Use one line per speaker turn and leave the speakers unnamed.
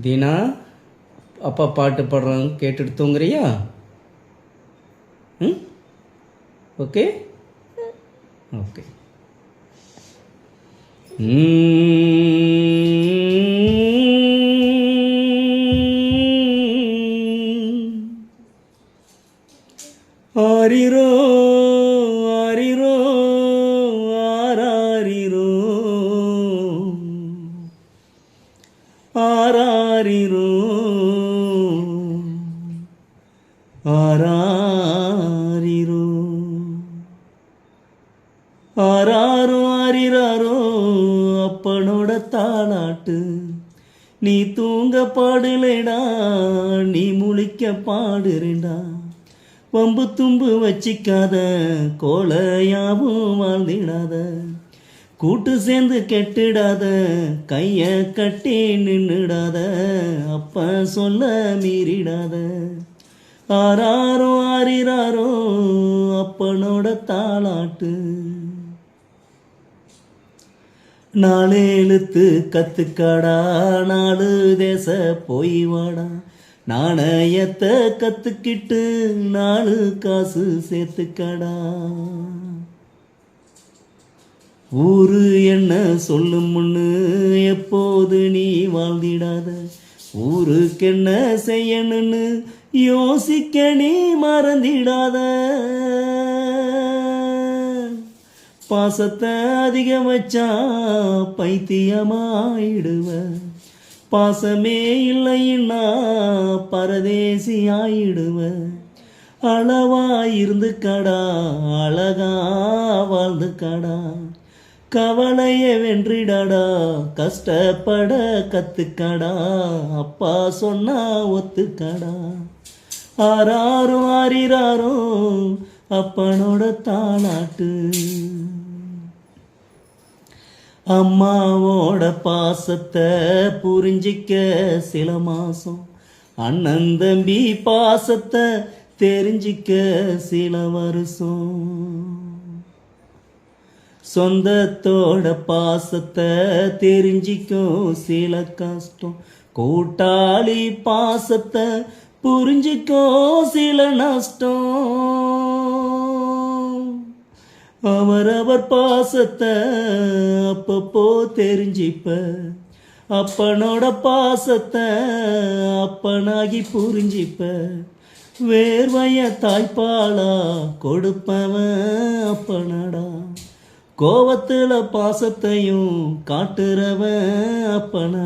தீனா, அப்பா பாட்டு பாடுறாங்க கேட்டுட்டு தூங்குறியா? ம், ஓகே ஓகே. ஆரிரோ ஆரிரோ ஆராரிரோ ஆராரிரோ ஆராரிரோ ஆராரோ ஆரிராரோ அப்பனோட தாலாட்டு. நீ தூங்க பாடுலேடா, நீ முழிக்க பாடுறேண்டா. வம்பு தும்பு வச்சிக்காத, கோலையாவும் வாழ்ந்திடாத. கூட்டு சேர்ந்து கெட்டுடாத, கைய கட்டி நின்னுடாத. அப்ப சொல்ல மீறிடாத. ஆராரோ ஆரிராரோ அப்பனோட தாலாட்டு. நாலு எழுத்து கத்துக்காடா, நாலு தேச போய் வாடா. நாணயத்தை கத்துக்கிட்டு நாலு காசு சேர்த்துக்கடா. ஊரு என்ன சொல்லும் முன்னு எப்போது நீ வாழ்ந்திடாத. ஊருக்கு என்ன செய்யணும்னு யோசிக்க நீ மறந்திடாத. பாசத்தை அதிகம் வச்சா பைத்தியமாயிடுவ. பாசமே இல்லைன்னா பரதேசி ஆயிடுவ. அளவா இருந்து கடா, அழகா வாழ்ந்து கடா. கவலைய வென்றிடாடா, கஷ்டப்பட கத்துக்கடா. அப்பா சொன்னா ஒத்துக்கடா. ஆராரோ ஆரிராரோ அப்பனோட தாலாட்டு. அம்மாவோட பாசத்தை புரிஞ்சிக்க சில மாசம், அண்ணன் தம்பி பாசத்தை தெரிஞ்சிக்க சில வருஷம். சொந்தத்தோட பாசத்தை தெரிஞ்சிக்கும் சில கஷ்டம். கூட்டாளி பாசத்தை புரிஞ்சிக்கும் சில நஷ்டம். அவரவர் பாசத்தை அப்பப்போ தெரிஞ்சிப்ப. அப்பனோட பாசத்தை அப்பனாகி புரிஞ்சிப்ப. வேர்வைய தாய்ப்பாலா கொடுப்பவன் அப்பனடா. கோவத்துல பாசத்தையும் காட்டுறவன் அப்பனடா.